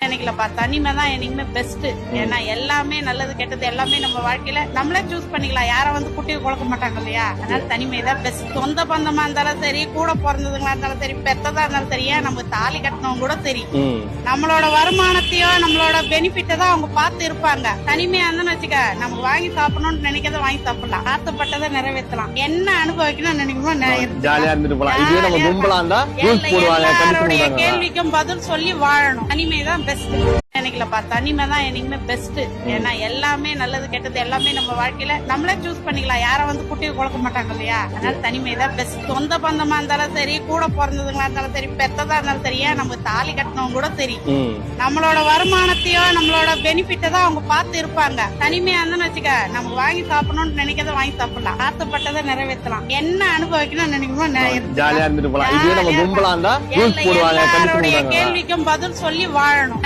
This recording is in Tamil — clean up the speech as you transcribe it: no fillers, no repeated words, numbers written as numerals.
நினைக்கலப்பா, தனிமை தான் என்னைக்குமே பெஸ்ட். ஏன்னா எல்லாமே நல்லது கெட்டது எல்லாமே நம்ம வாழ்க்கையில நம்மளே சூஸ் பண்ணிக்கலாம். யாரும் வந்து குட்டியை குழக்க மாட்டாங்க இல்லையா? அதனால தனிமை தான் பெஸ்ட். சொந்த பந்தமா இருந்தாலும் சரி, கூட பிறந்ததுங்களா இருந்தாலும் சரி, பெத்ததா இருந்தாலும் சரி, ஏன் நம்ம தாலி கட்டினவங்க கூட சரி, நம்மளோட வருமானத்தையோ நம்மளோட பெனிஃபிட்டை தான் அவங்க பார்த்து இருப்பாங்க. தனிமையா இருந்தோம்னு வச்சுக்க, நம்ம வாங்கி சாப்பிடணும்னு நினைக்கிறத வாங்கி சாப்பிடலாம், ஆசைப்பட்டதை நிறைவேற்றலாம், என்ன அனுபவிக்கணும்னு நினைக்கணும் ஜாலியா இருந்துட்டு போலாம். இதே நம்ம கும்பலா இருந்தா ரூல்ஸ் போடுவாங்க, எல்லாருடைய கேள்விக்கும் பதில் சொல்லி வாழணும். தனிமை தான் பெஸ்ட். நினைக்கலப்பா, தனிமை தான் என்னைக்குமே பெஸ்ட். ஏன்னா எல்லாமே நல்லது கெட்டது எல்லாமே நம்ம வாழ்க்கையில நம்மளே சூஸ் பண்ணிக்கலாம். யாரும் வந்து குட்டியை குழக்க மாட்டாங்க இல்லையா? அதனால தனிமை தான் பெஸ்ட். சொந்த பந்தமா இருந்தாலும் சரி, கூட பிறந்ததுங்களா இருந்தாலும் சரி, பெத்ததா இருந்தாலும் சரி, ஏன் நம்ம தாலி கட்டினவங்க கூட சரி, நம்மளோட வருமானத்தையோ நம்மளோட பெனிஃபிட்டை தான் அவங்க பார்த்து இருப்பாங்க. தனிமையா இருந்தோம்னு வச்சுக்க, நம்ம வாங்கி சாப்பிடணும்னு நினைக்கிறத வாங்கி சாப்பிடலாம், ஆசைப்பட்டதை நிறைவேற்றலாம், என்ன அனுபவிக்கணும்னு நினைக்கணும் ஜாலியா இருந்துட்டு போலாம். இதே நம்ம கும்பலா இருந்தா ரூல்ஸ் போடுவாங்க, கேள்விக்கும் பதில் சொல்லி வாழணும்.